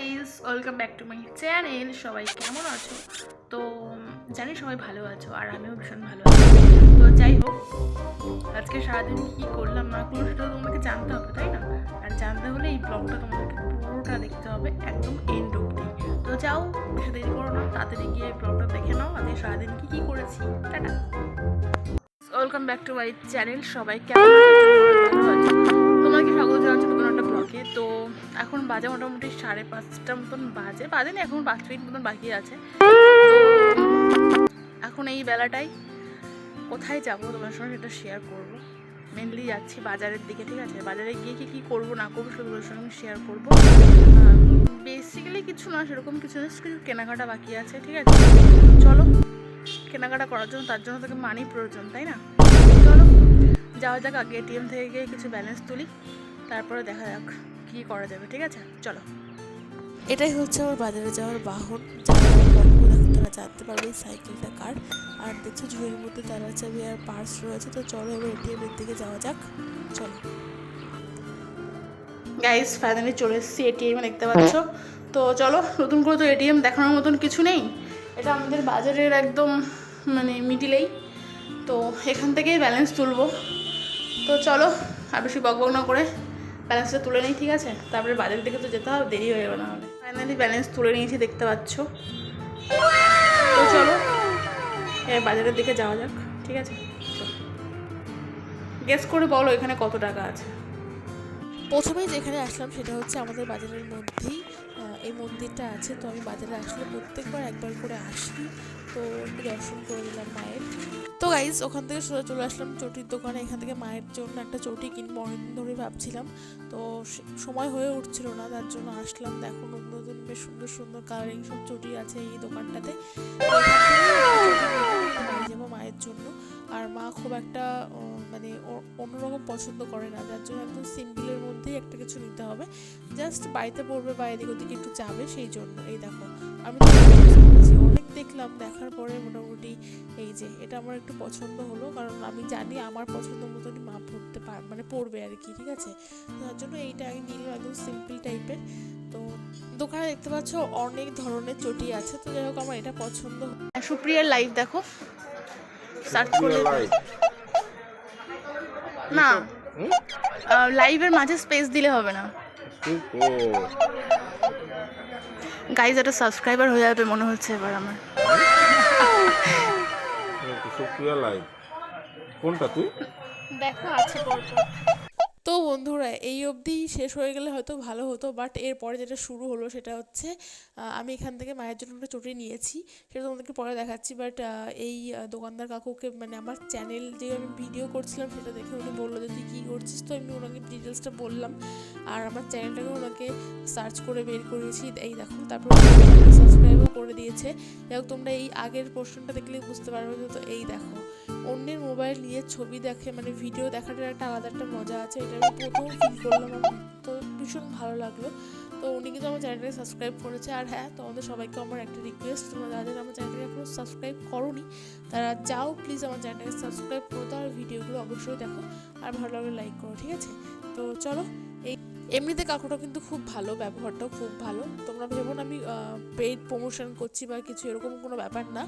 Guys, welcome back to my channel. সবাই কেমন আছো? তো জানি সবাই ভালো আছো, আর আমিও ভীষণ ভালো আছি। তো যাই হোক, আজকে সারাদিন কী করলাম না করলাম সেটা তোমাকে জানতে হবে, তাই না? আর জানতে হলে এই ব্লগটা তোমাদেরকে পুরোটা দেখতে হবে, একদম এন্ড অবধি। তো যাও, বেশি দেরি করো না, তাড়াতাড়ি গিয়ে ব্লগটা দেখে নাও আজকে সারাদিন কী করেছি। Tata. Welcome back to my channel. সবাই কেমন আছো? তোমাকে স্বাগত জানাচ্ছি নতুন একটা ব্লগে। তো এখন বাজে মোটামুটি 5:30 মতন বাজে না, এখন 5 মিনিট মতন বাকি আছে। তো এখন এই বেলাটাই কোথায় যাবো তোমার সঙ্গে সেটা শেয়ার করবো। মেনলি যাচ্ছি বাজারের দিকে, ঠিক আছে? বাজারে গিয়ে কী করবো না করবো সেটা তোমার সঙ্গে শেয়ার করবো। বেসিক্যালি কিছু না, সেরকম কিছু না, কিছু কেনাকাটা বাকি আছে, ঠিক আছে? চলো, কেনাকাটা করার জন্য তার জন্য তোকে মানি প্রয়োজন, তাই না? চলো যাওয়া যাক। আগে এটিএম থেকে গিয়ে কিছু ব্যালেন্স তুলি, তারপরে দেখা যাক কী করা যাবে, ঠিক আছে? চলো। এটাই হচ্ছে আমার বাজারে যাওয়ার বাহন। যারা দেখো তারা জানতে পারবে এই সাইকেলটা কার। আর দেখছো ঝুড়ির মধ্যে তারা চাবি আর পার্স রয়েছে। তো চলো এবার এটিএমের দিকে যাওয়া যাক, চলো। গাইস, ফাইনালি চলে এসেছি এটিএমে, দেখতে পাচ্ছ। তো চলো, নতুন করে তো এটিএম দেখানোর মতন কিছু নেই, এটা আমাদের বাজারের একদম মিডিলেই। তো এখান থেকেই ব্যালেন্স তুলবো। তো চলো, আর বেশি বকবক না করে ব্যালেন্সটা তুলে নিই, ঠিক আছে? তারপরে বাজারের দিকে তো যেতে হবে, দেরি হয়ে যাবে না হলে। ফাইনালি ব্যালেন্স তুলে নিয়েছি, দেখতে পাচ্ছ। তো চলো এবার বাজারের দিকে যাওয়া যাক, ঠিক আছে? গেস করে বলো এখানে কত টাকা আছে। প্রথমেই যেখানে আসলাম সেটা হচ্ছে আমাদের বাজারের মধ্যেই এই মন্দিরটা আছে। তো আমি বাজারে আসলে প্রত্যেকবার একবার করে আসি, তো একটু দর্শন করে দিলাম মায়ের। তো গাইজ, ওখান থেকে সোজা চলে আসলাম চটির দোকানে। এখান থেকে মায়ের জন্য একটা চটি কিনবো, অনেকদিন ধরেই ভাবছিলাম। তো সময় হয়ে উঠছিল না, তার জন্য আসলাম। দেখো নতুন নতুন বেশ সুন্দর সুন্দর কালারিং সব চটি আছে এই দোকানটাতে। বাড়ি যাবো মায়ের জন্য। আর মা খুব একটা অন্যরকম পছন্দ করে না, যার জন্য একদম সিম্পলের মধ্যেই একটা কিছু নিতে হবে। জাস্ট বাড়িতে পড়বে বা এদিক ওদিকে একটু যাবে, সেই জন্য। এই দেখো, আমি অনেক দেখলাম, দেখার পরে মোটামুটি এই যে এটা আমার একটু পছন্দ হলো, কারণ আমি জানি আমার পছন্দ মতনই মা পড়বে আর কি, ঠিক আছে? তার জন্য এইটা আমি নিলাম, একদম সিম্পল টাইপের। তো দোকানে দেখতে পাচ্ছ অনেক ধরনের চটি আছে। তো যাই হোক, আমার এটা পছন্দ। সুপ্রিয়ার লাইভ দেখো, সার্চ করে না, লাইভের মাঝে স্পেস দিলে হবে না। গাইজ, একটা সাবস্ক্রাইবার হয়ে যাবে মনে হচ্ছে এবার আমার। সুপ্রিয়া লাইভ কোনটা তুই দেখো আছে পরপর। তো বন্ধুরা, এই অবধি শেষ হয়ে গেলে হয়তো ভালো হতো, বাট এরপরে যেটা শুরু হলো সেটা হচ্ছে আমি এখান থেকে মায়ের জন্য একটা চটি নিয়েছি, সেটা তোমাদেরকে পরে দেখাচ্ছি। বাট এই দোকানদার কাকুকে আমার চ্যানেল যে আমি ভিডিও করছিলাম সেটা দেখে উনি বললো যে তুই কী করছিস। তো আমি ওনাকে ডিটেলসটা বললাম, আর আমার চ্যানেলটাকে ওনাকে সার্চ করে বের করেছি, এই দেখো। তারপর সাবস্ক্রাইবও করে দিয়েছে। যাই হোক, তোমরা এই আগের পোর্শনটা দেখলে বুঝতে পারবে। তো এই দেখো, অন্যের মোবাইল নিয়ে ছবি দেখে ভিডিও দেখাটার একটা আলাদা একটা মজা আছে, এটা আমি প্রথম ফিল করলাম। তো ভীষণ ভালো লাগলো। তো উনি কিন্তু আমার চ্যানেলটাকে সাবস্ক্রাইব করেছে। আর হ্যাঁ, তোমাদের সবাইকে আমার একটা রিকোয়েস্ট, তোমরা যাদের আমার চ্যানেলটাকে এখনও সাবস্ক্রাইব করোনি তারা যাও প্লিজ আমার চ্যানেলটাকে সাবস্ক্রাইব করো, তো আর ভিডিওগুলো অবশ্যই দেখো, আর ভালো লাগলে লাইক করো, ঠিক আছে? তো চলো। এমনিতে কাকুটা কিন্তু খুব ভালো, ব্যবহারটাও খুব ভালো। তোমরা ভেবো না আমি পেইড প্রমোশন করছি বা কিছু, এরকম কোনো ব্যাপার না।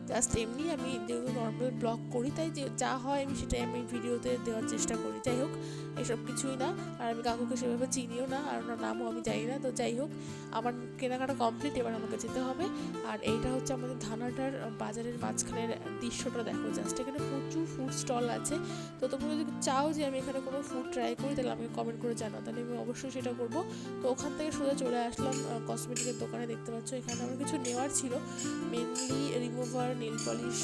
জাস্ট এমনি আমি যেহেতু নর্মাল ব্লগ করি, তাই যে যা হয় আমি সেটাই আমি ভিডিওতে দেওয়ার চেষ্টা করি। যাই হোক, এসব কিছুই না। আর আমি কাকুকে সেভাবে চিনিও না, আর ওনার নামও আমি জানি না। তো যাই হোক, আমার কেনাকাটা কমপ্লিট, এবার আমাকে যেতে হবে। আর এইটা হচ্ছে আমাদের ধানাটার বাজারের মাঝখানের দৃশ্যটা দেখো জাস্ট। এখানে প্রচুর ফুড স্টল আছে। তো তোমরা যদি চাও যে আমি এখানে কোনো ফুড ট্রাই করি, তাহলে আমাকে কমেন্ট করে জানাও, তাহলে আমি অবশ্যই সেটা করবো। তো ওখান থেকে সোজা চলে আসলাম কসমেটিকের দোকানে। দেখতে পাচ্ছ এখানে আমার কিছু নেওয়ার ছিল, মেনলি রিমুভার, নেল পলিশ,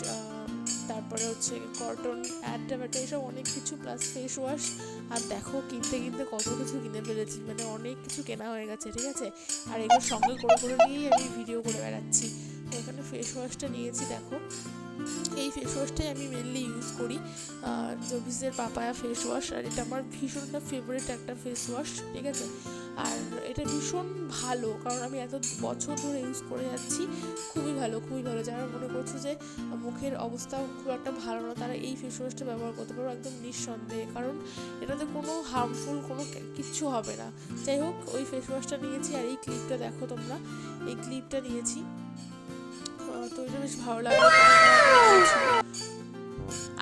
তারপরে হচ্ছে কটন অ্যাডাবাটা, এসব অনেক কিছু, প্লাস ফেস ওয়াশ। আর দেখো, কিনতে কিনতে কত কিছু কিনে ফেলেছি, অনেক কিছু কেনা হয়ে গেছে, ঠিক আছে? আর এগুলো সঙ্গে করে নিয়েই আমি ভিডিও করে বেড়াচ্ছি। তো এখানে ফেস ওয়াশটা নিয়েছি, দেখো। এই ফেস ওয়াশটাই আমি মেনলি ইউজ করি, জবিসের পাপায়া ফেস ওয়াশ। আর এটা আমার ভীষণ ফেভারিট একটা ফেস ওয়াশ, ঠিক আছে? আর এটা ভীষণ ভালো, কারণ আমি এত বছর ধরে ইউজ করে যাচ্ছি। খুবই ভালো, খুবই ভালো। যারা মনে করছো যে মুখের অবস্থা খুব একটা ভালো না, তারা এই ফেস ওয়াশটা ব্যবহার করতে পারো একদম নিঃসন্দেহে, কারণ এটাতে কোনো হার্মফুল কোনো কিচ্ছু হবে না। যাই হোক, ওই ফেস ওয়াশটা নিয়েছি। আর এই ক্লিপটা দেখো তোমরা, এই ক্লিপটা নিয়েছি। তো এটা বেশ ভালো লাগলো।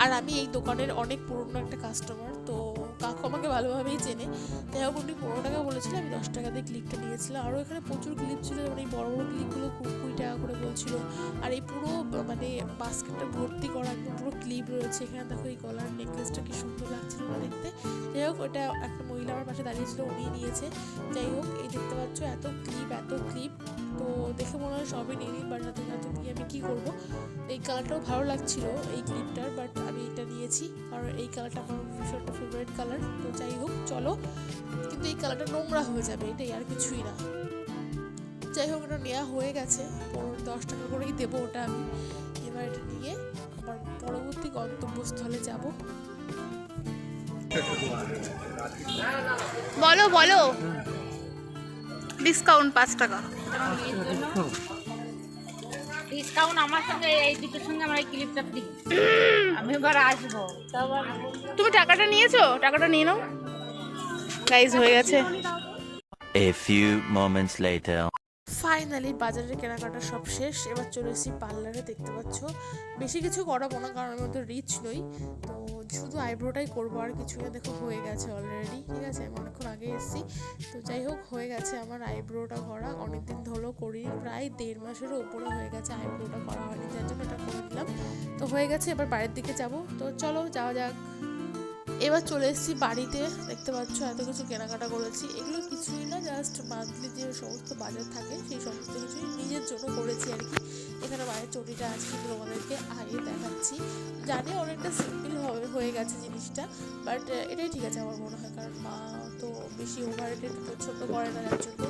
আর আমি এই দোকানের অনেক পুরনো একটা কাস্টমার, তো কাকু আমাকে ভালোভাবেই চেনে। তাই হোক, উনি 15 টাকা বলেছিল, আমি 10 টাকা দিয়ে ক্লিপটা নিয়েছিলাম। আরও এখানে প্রচুর ক্লিপ ছিল, যেমন এই বড় বড় ক্লিপগুলো 20 টাকা করে বলছিল। আর এই পুরো মানে বাস্কেটটা ভর্তি করা একদম পুরো ক্লিপ রয়েছে। এখানে দেখো এই গলার নেকলেসটা কি সুন্দর লাগছিল না দেখতে। যাই হোক, ওটা একটা মহিলা আমার পাশে দাঁড়িয়েছিল, উনি নিয়েছে। যাই হোক, এই দেখতে পাচ্ছ এত ক্লিপ, তো দেখে মনে হয় সবই নিয়ে নিই, বাট এত নিয়ে আমি কী করবো। এই কালারটাও ভালো লাগছিল এই ক্লিপটার, বাট আমি এটা নিয়েছি কারণ এই কালারটা আমার ভীষণ একটা ফেভারিট কালার। তো যাই হোক, চলো, কিন্তু এই কালারটা নোংরা হয়ে যাবে, এটাই, আর কিছুই না। যাই হোক, এটা নেওয়া হয়ে গেছে, 10 টাকা করেই দেবো ওটা আমি। এবার এটা নিয়ে আমার পরবর্তী গন্তব্যস্থলে যাব। বলো বলো, ডিসকাউন্ট 5 টাকা। ডিসকাউন্ট আমার সঙ্গে এই দুটোর সঙ্গে আমার এই ক্লিপটা ফ্রি। আমি এবার আসবো, তারপর তুমি টাকাটা নিয়েছো? টাকাটা নিয়ে নাও গাইজ, হয়ে গেছে। A few moments later. Finally বাজারের কেনাকাটা সব শেষ। এবার চলে এসেছি পার্লারে। দেখতে পাচ্ছ বেশি কিছু করাবো না, কারণ আমি অত রিচ নই, তো শুধু আইব্রোটাই করবো, আর কিছু না। দেখো হয়ে গেছে অলরেডি, ঠিক আছে, আমি অনেকক্ষণ আগে এসেছি। তো যাই হোক, হয়ে গেছে আমার আইব্রোটা করা। অনেকদিন ধরেও করিনি, প্রায় 1.5 মাসেরও উপরে হয়ে গেছে আইব্রোটা করা হয়নি, যার জন্য এটা করে নিলাম। তো হয়ে গেছে, এবার বাড়ির দিকে যাব। তো চলো যাওয়া যাক। এবার চলে এসেছি বাড়িতে। দেখতে পাচ্ছ এত কিছু কেনাকাটা করেছি। এগুলো কিছুই না, জাস্ট মান্থলি যে সমস্ত বাজার থাকে সেই সমস্ত কিছুই নিজের জন্য করেছি আর কি। এখানে মায়ের চটিটা আছে, কিন্তু তোমাদেরকে আগে দেখাচ্ছি। জানি অনেকটা সিম্পল হয়ে গেছে জিনিসটা, বাট এটাই ঠিক আছে আমার মনে হয়, কারণ মা তো বেশি ওভার রেটেড পছন্দ করে না, যার জন্য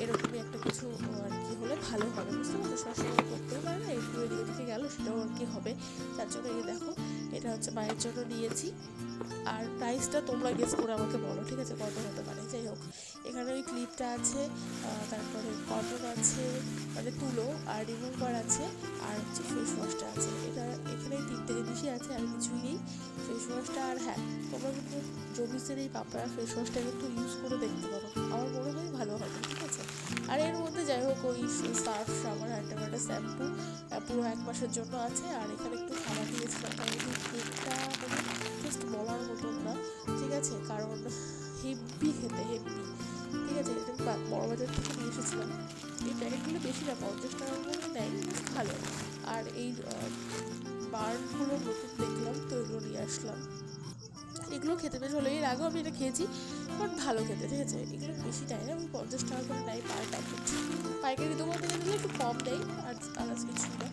এরকমই একটা কিছু আর কি হলে ভালো হবে, বুঝতে পারছো? সবসময় করতেও পারে না, একটু এদিকে দিকে গেল সেটাও আর কি হবে। তার জন্য এই দেখো, এটা হচ্ছে মায়ের জন্য নিয়েছি। আর প্রাইসটা তোমরা গেস করে আমাকে বলো, ঠিক আছে, কত হতে পারে। যাই হোক, এখানে ওই ক্লিপটা আছে, তারপরে কটন আছে, মানে তুলো, আর রিমুভার আছে, আর হচ্ছে ফেস ওয়াশটা আছে। এখানে 3টে জিনিসই আছে, আর কিছুই নেই। ফেস ওয়াশটা, আর হ্যাঁ, তোমরা কিন্তু জবিসের এই পাপড়া ফেস ওয়াশটা কিন্তু ইউজ করে দেখতে পারো, আমার মনে হয় ভালো হবে, ঠিক আছে। আর এর মধ্যে যাই হোক, ওই সার্ফ, সাবান, একটা শ্যাম্পু পুরো 1 মাসের জন্য আছে। আর এখানে একটু খাবার দিয়েছিলাম, কারণ এই কেকটা জাস্ট বলার মতন না, ঠিক আছে, কারণ হেভি খেতে, হেভি, ঠিক আছে। এটা বড় বাজার থেকে নিয়ে এসেছিলাম। এই প্যাকেটগুলো বেশি না, 50 টাকার মধ্যে নেয়, ভালো। আর এই বার্নগুলো নতুন দেখলাম, তো এগুলো নিয়ে আসলাম। এগুলো খেতে বেশ হলো, এর আগেও আমি এটা খেয়েছি, বাট ভালো খেতে, ঠিক আছে। এগুলো বেশি নেয় না, 50 টাকা করে নেয় পার প্যাকেট। পাইকারি দোকান থেকে নিলে একটু কম দেয়, আর আদার্স কিছু না।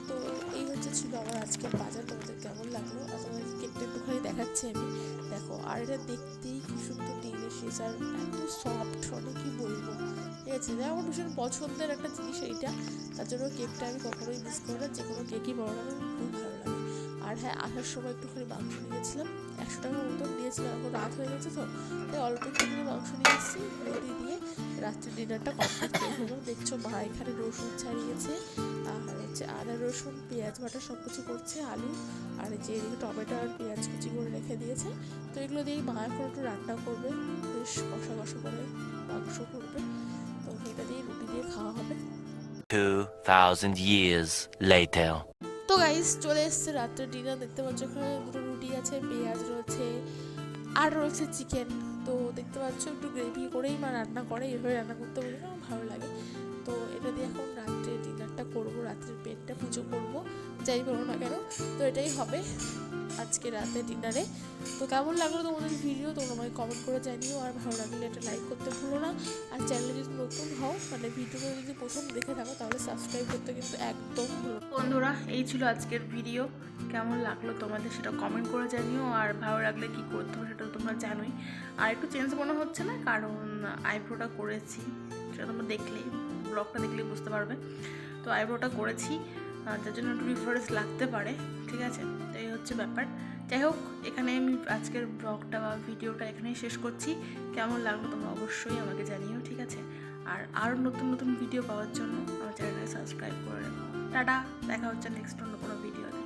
তো এই হচ্ছে ছিল আমার আজকের বাজার। তোমাদের কেমন লাগলো? আর তোমাদের কেকটা একটুখানি দেখাচ্ছি আমি, দেখো। আর এটা দেখতেই কি সুন্দর ডিলিশিয়াস, আর এত সফট, মানে কি বলবো, ঠিক আছে। আমার ভীষণ পছন্দের একটা জিনিস এইটা, তার জন্য কেকটা আমি কখনোই মিস করি না, যে কোনো কেকই বড় আমার খুব ভালো লাগে। আর হ্যাঁ, আসার সময় একটুখানি মাংস নিয়েছিলাম, 100 টাকার মতন নিয়েছিলাম। এখন রাত হয়ে গেছে, তো তাই অল্প একটুখানি মাংস নিয়ে এসেছি, রুটি দিয়ে রাত্রে ডিনারটা কমপ্লিট করে হলো। দেখছো মা এখানে রসুন ছাড়িয়েছে, আর হচ্ছে আদা, রসুন, পেঁয়াজ বাটা সব কিছু করছে, আলু, আর যে এদিকে টমেটো আর পেঁয়াজ কুচি করে রেখে দিয়েছে। তো এগুলো দিয়েই মা এখন একটু রান্না করবে, বেশ কষা কষা করে মাংস করবে। তো এটা দিয়ে রুটি দিয়ে খাওয়া হবে। 2000 years later. তো গাইস, চলে এসছে রাত্রে ডিনার। দেখতে পাচ্ছ এখানে 2টো রুটি আছে, পেঁয়াজ রয়েছে, আর রয়েছে চিকেন। তো দেখতে পাচ্ছ একটু গ্রেভি করেই মা রান্না করে, এভাবে রান্না করতে বলে না, আমার ভালো লাগে। তো এটা দিয়ে এখন রাত্রে ডিনারটা করবো, রাত্রের পেটটা পুজো করবো, যাই বলো না কেন। তো এটাই হবে আজকে রাতে ডিনারে। তো কেমন লাগলো তোমাদের ভিডিও তোমরা আমাকে কমেন্ট করে জানিও, আর ভালো লাগলে একটা লাইক করতে ভুলো না। আর চ্যানেলে যদি নতুন হও, মানে ভিডিওটা যদি প্রথম দেখে থাকো, তাহলে সাবস্ক্রাইব করতে কিন্তু একদম ভুলো না। বন্ধুরা, এই ছিল আজকের ভিডিও। কেমন লাগলো তোমাদের সেটা কমেন্ট করে জানিও, আর ভালো লাগলে কি করতে হবে সেটা তোমরা জানোই। আর একটু চেঞ্জ মনে হচ্ছে না, কারণ আইব্রোটা করেছি, সেটা তোমরা দেখলেই, ব্লগটা দেখলেই বুঝতে পারবে। তো আইব্রোটা করেছি, যার জন্য একটু ডিফারেন্স লাগতে পারে, ঠিক আছে। তো এই হচ্ছে ব্যাপার। যাই হোক, এখানে আমি আজকের ব্লগটা বা ভিডিওটা এখানেই শেষ করছি। কেমন লাগলো তোমরা অবশ্যই আমাকে জানিও, ঠিক আছে? আর আরও নতুন নতুন ভিডিও পাওয়ার জন্য আমার চ্যানেলটাকে সাবস্ক্রাইব করে রাখো। টাটা, দেখা হচ্ছে নেক্সট অন্য কোনো ভিডিওতে।